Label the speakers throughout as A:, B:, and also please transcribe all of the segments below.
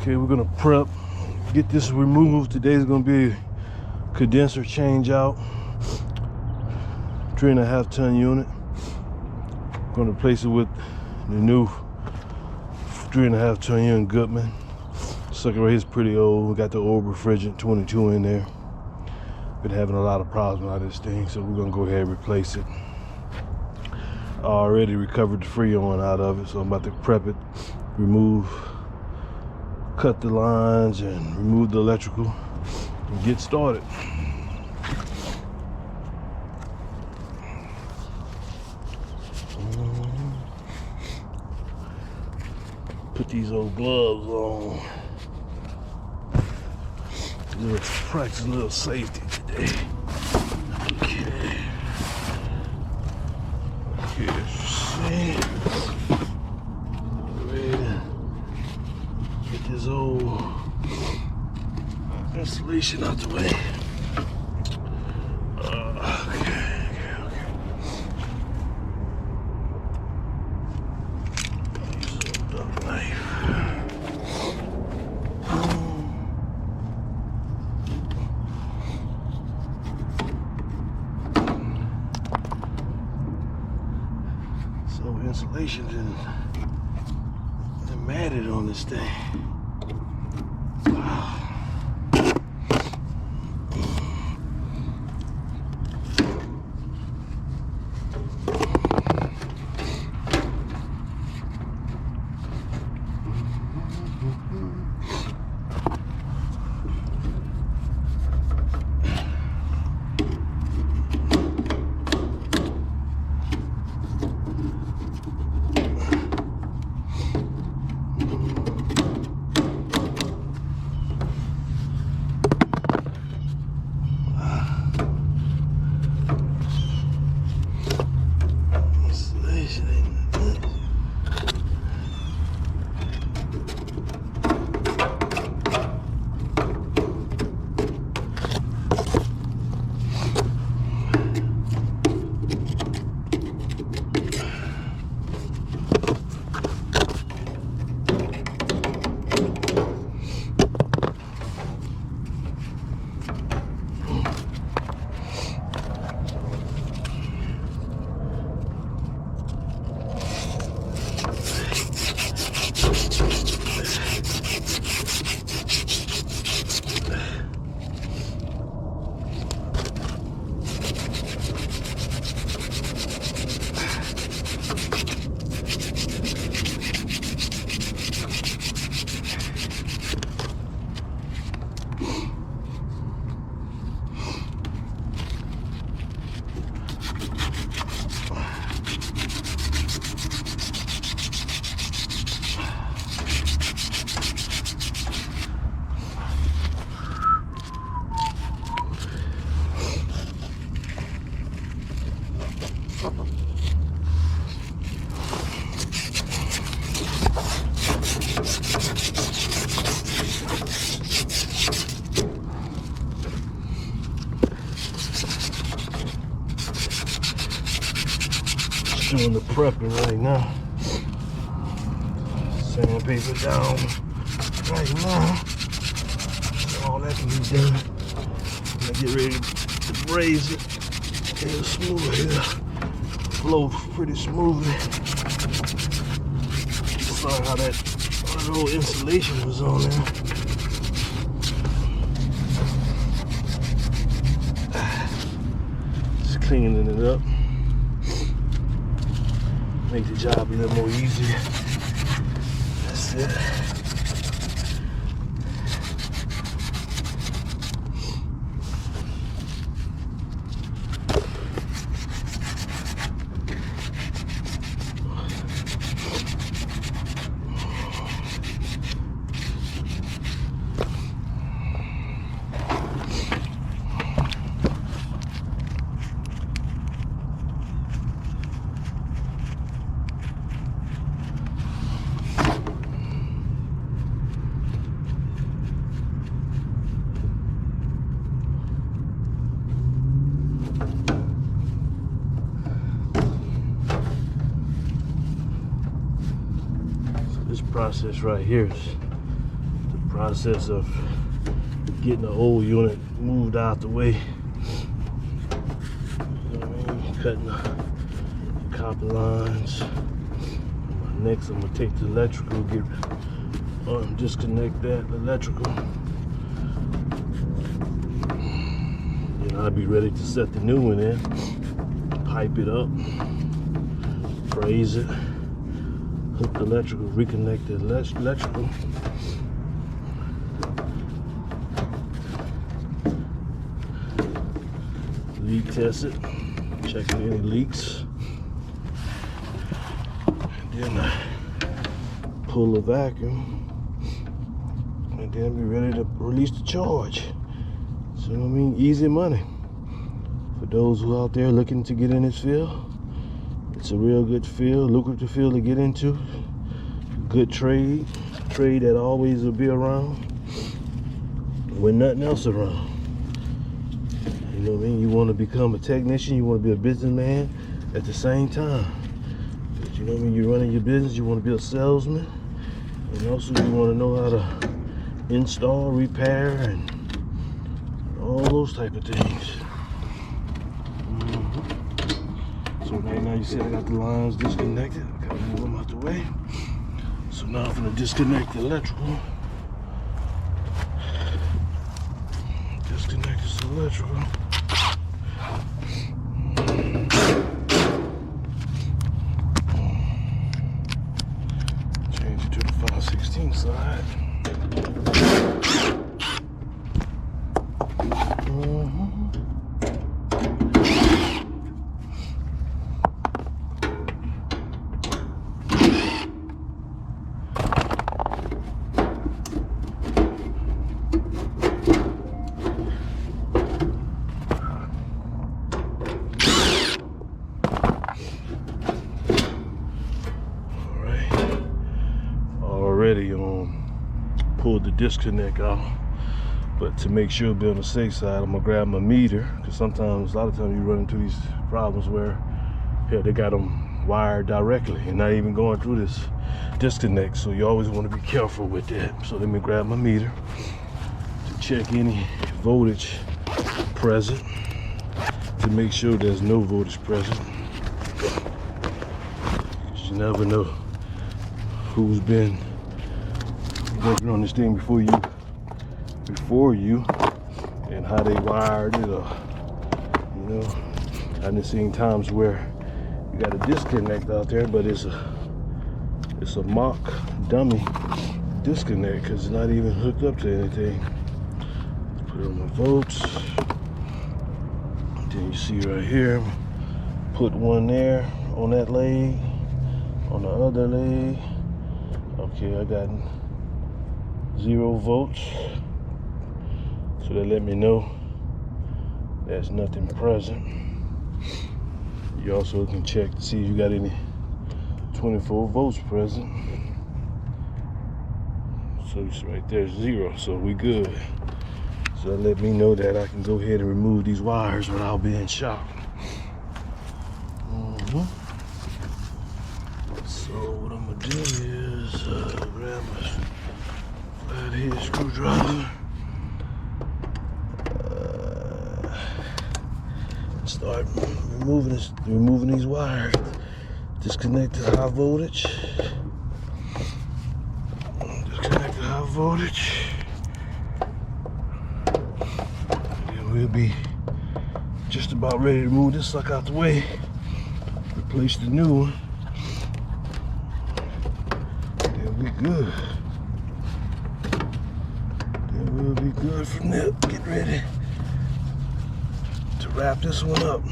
A: Okay, we're gonna prep, get this removed. Today's gonna be condenser change out, 3.5 ton unit. Gonna replace it with the new 3.5 ton unit Goodman. Sucker right here's pretty old. We got the old refrigerant 22 in there. Been having a lot of problems with this thing, so we're gonna go ahead and replace it. I already recovered the Freon out of it, so I'm about to prep it, cut the lines and remove the electrical and get started. Put these old gloves on. Let's practice a little safety today. Okay. Okay, see. Get this old insulation out the way. Okay. Use a duck knife. So insulation and matted on this thing. Doing the prepping right now. Sandpaper down right now. All that can be done. I get ready to braise it. It's smooth here. Flow pretty smoothly. Sorry how that old insulation was on there. Just cleaning it up. Make the job a little more easy. That's it. This process right here is the Process of getting the old unit moved out the way. You know what I mean? Cutting the copper lines. Next, I'm gonna take the electrical, disconnect that electrical. Then I'll be ready to set the new one in. Pipe it up, braze it, hook the electrical, reconnect the electrical. Leak test it, check for any leaks. And then I pull the vacuum, and then be ready to release the charge. So you know what I mean? Easy money. For those who out there looking to get in this field, it's a real good field, lucrative field to get into. Good trade that always will be around when nothing else around. You know what I mean? You want to become a technician, you want to be a businessman at the same time. But you know what I mean? You're running your business, you want to be a salesman, and also you want to know how to install, repair, and all those type of things. So right now you see I got the lines disconnected. I gotta move them out the way. So now I'm gonna disconnect the electrical. Disconnect this electrical. Change it to the 5/16 side. Already pulled the disconnect out, but to make sure be on the safe side, I'm gonna grab my meter, because sometimes, a lot of times you run into these problems where they got them wired directly and not even going through this disconnect, so you always want to be careful with that. So let me grab my meter to check any voltage present, to make sure there's no voltage present, because you never know who's been working on this thing before you and how they wired it, or you know, I've been seeing times where you got a disconnect out there, but it's a mock dummy disconnect, because it's not even hooked up to anything. Put it on my volts. Then you see right here, put one there on that leg, on the other leg. Okay, I got 0 volts, so that let me know there's nothing present. You also can check to see if you got any 24 volts present. So it's right there, 0, so we good. So that let me know that I can go ahead and remove these wires without being shocked. So what I'm gonna do is grab my flathead screwdriver, start removing these wires. Disconnect the high voltage. Disconnect the high voltage. And we'll be just about ready to move this sucker out the way. Replace the new one. Then we good. Then we'll be good from there. Get ready to wrap this one up.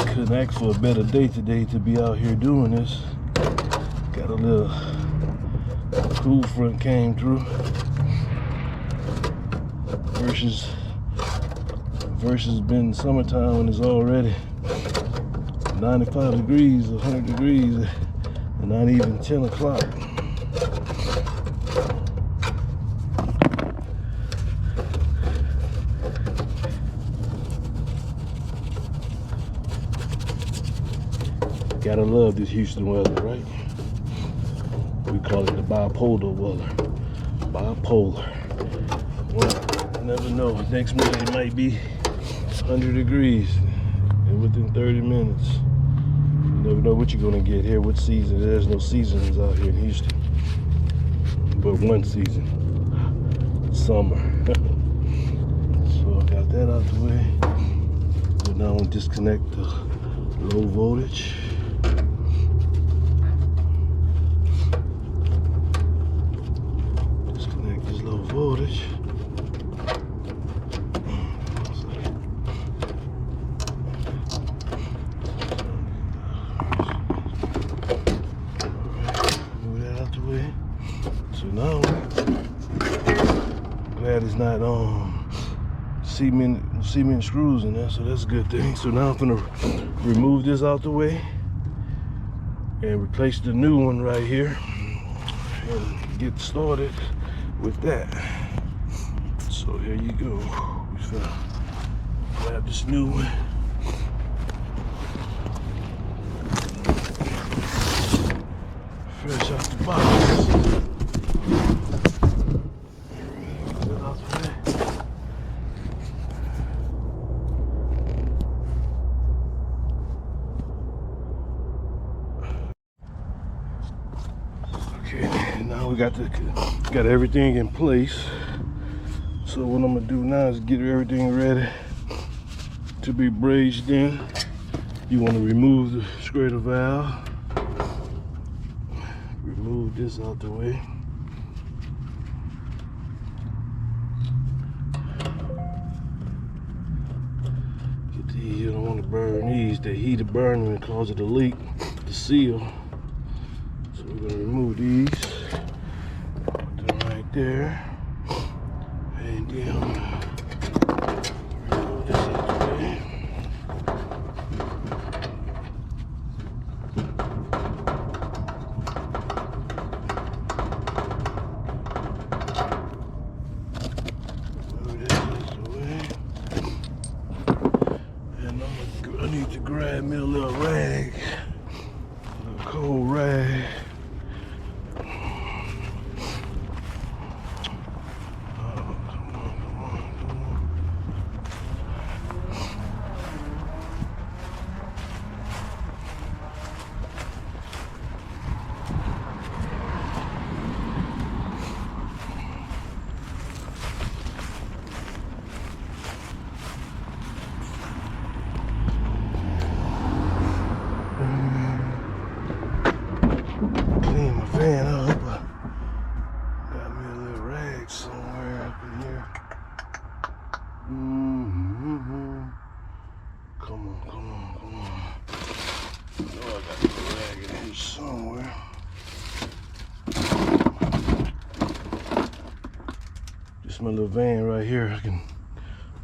A: Couldn't ask for a better day today to be out here doing this. Got a little cool front came through. Versus been summertime when it's already 95 degrees, 100 degrees Not even 10 o'clock. Gotta love this Houston weather, right? We call it the bipolar weather. Bipolar. Well, you never know. Next minute it might be 100 degrees and within 30 minutes. You never know what you're gonna get here, what season. There's no seasons out here in Houston. But one season. Summer. So I got that out the way. So now I'm gonna disconnect the low voltage. Disconnect this low voltage. So now, I'm glad it's not cement screws in there, so that's a good thing. So now I'm gonna remove this out the way and replace the new one right here and get started with that. So here you go. We're gonna grab this new one. Fresh out the box. Okay, now we got everything in place. So what I'm gonna do now is get everything ready to be brazed in. You want to remove the skirter valve. Remove this out the way. Get these, you don't want to burn these. They heat to burn them and cause it to leak, the seal. So we're gonna remove these. Put them right there. And then I'm gonna remove this out the way. I need to grab me a little rag, a little cold rag. Oh, come on. Clean my van up. Got me a little rag somewhere up in here. Come on. I know I got the rag in here somewhere. This is my little van right here. I can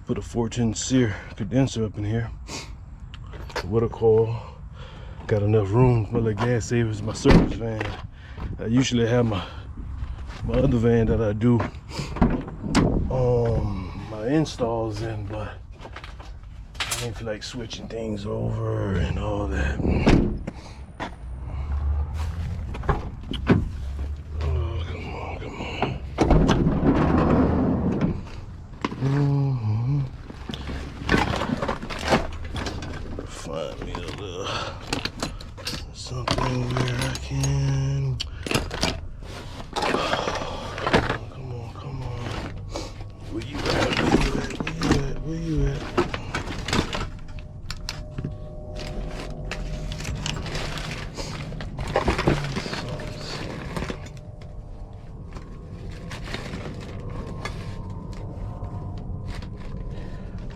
A: put a 410 SEER condenser up in here. Water coil. Got enough room for the gas savers. My service van. I usually have my other van that I do my installs in, but I ain't feel like switching things over and all that. Oh, come on. Find me a little something where I can. Come on. Where you at?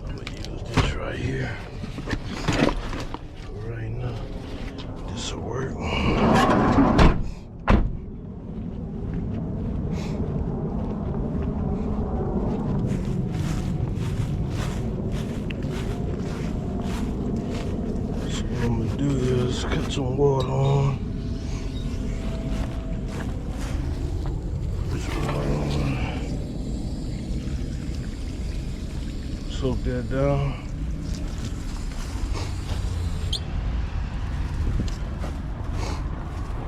A: I'm gonna use this right here. Right now. This will work. So what I'm gonna do is cut some water on. Soak that down.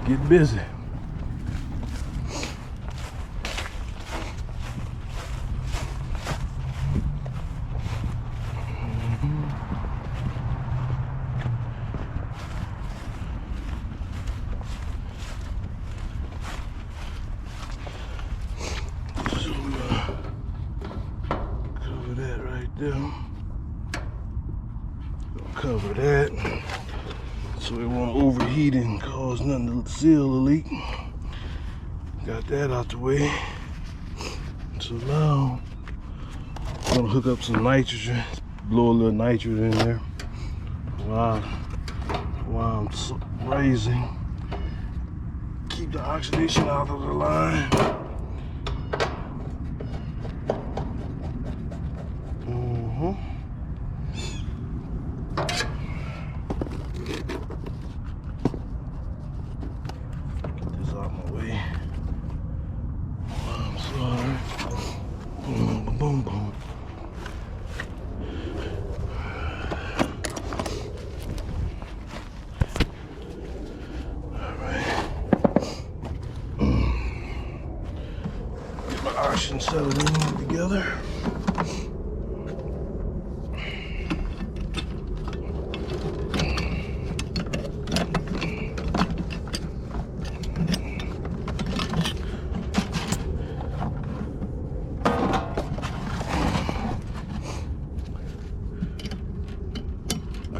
A: Get busy. Cover that so it won't overheat and cause nothing to seal the leak. Got that out the way. So now I'm gonna hook up some nitrogen, blow a little nitrogen in there while I'm raising. Keep the oxidation out of the line. Oxygen settling together.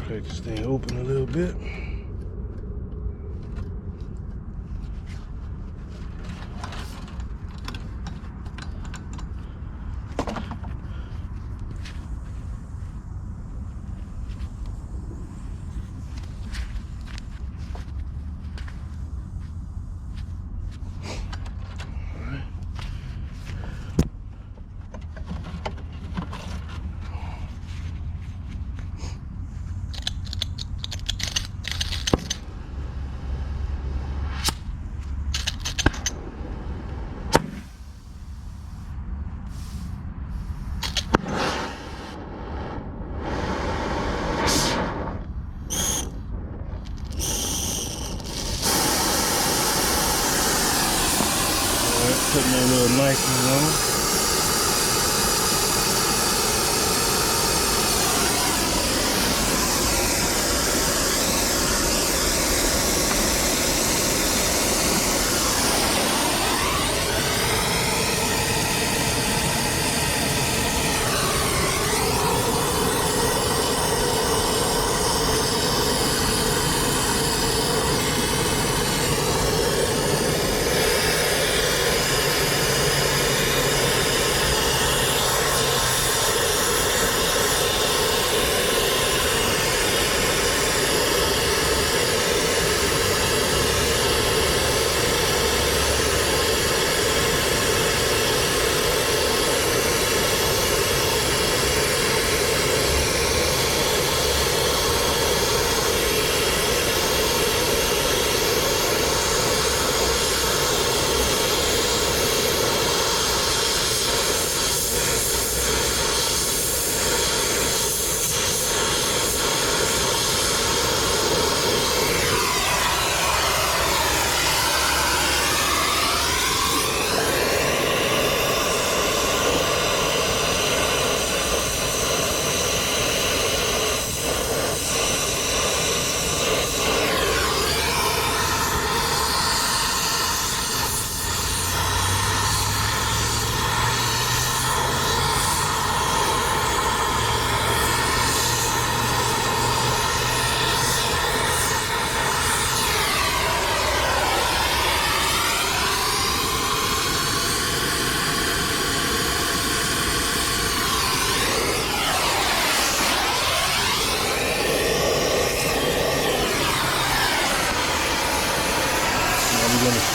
A: Crack this thing open a little bit. Putting that little nitrogen on.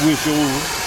A: Switch over.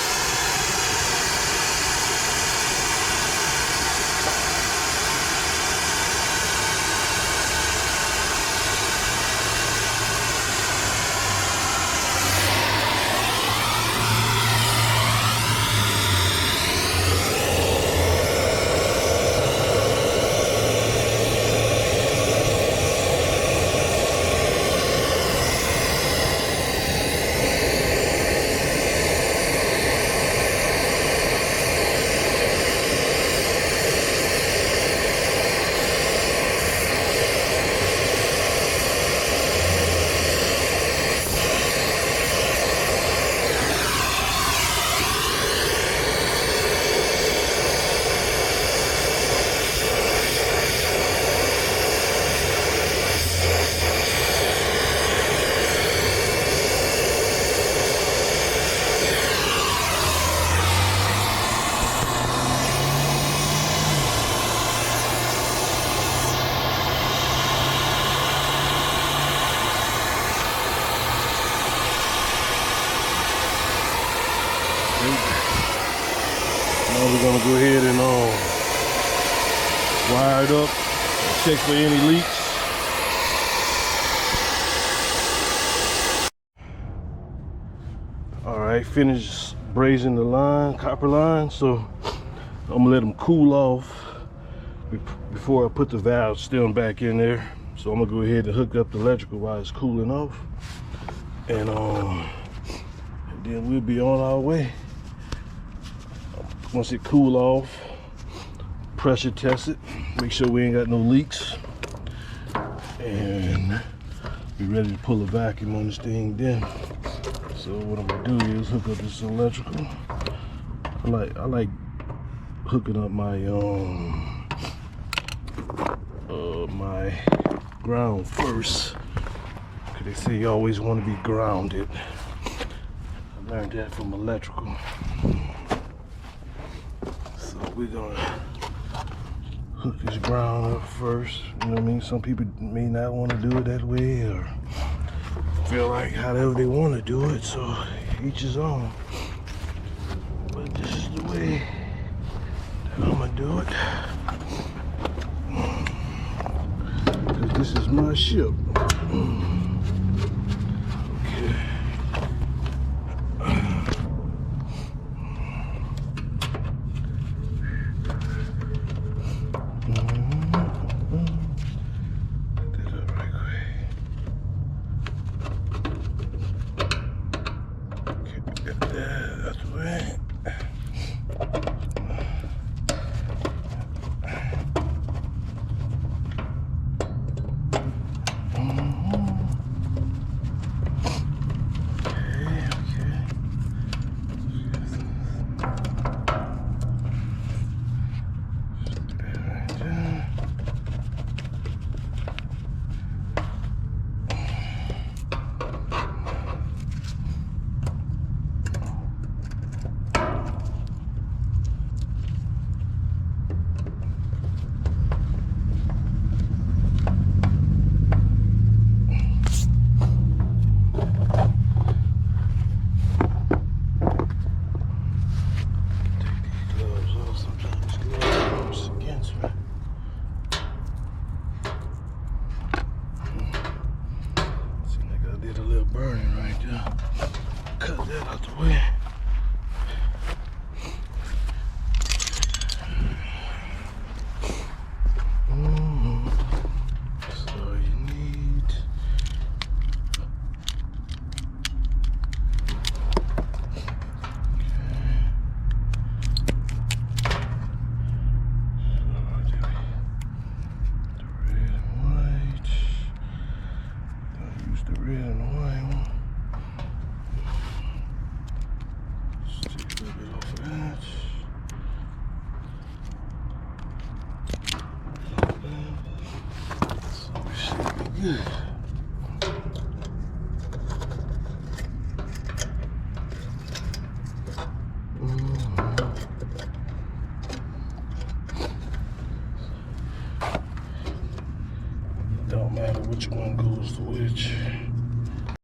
A: gonna go ahead and wire it up, check for any leaks. All right, finished brazing the line, copper line. So I'm gonna let them cool off before I put the valve stem back in there. So I'm gonna go ahead and hook up the electrical while it's cooling off, and then we'll be on our way. Once it cool off, pressure test it, make sure we ain't got no leaks, and be ready to pull a vacuum on this thing then. So what I'm gonna do is hook up this electrical. I like hooking up my my ground first, because they say you always want to be grounded. I learned that from electrical. So we're gonna hook this ground up first. You know what I mean? Some people may not want to do it that way, or feel like however they want to do it, so each his own. But this is the way that I'm gonna do it, because this is my ship. Okay. Good. Don't matter which one goes to which.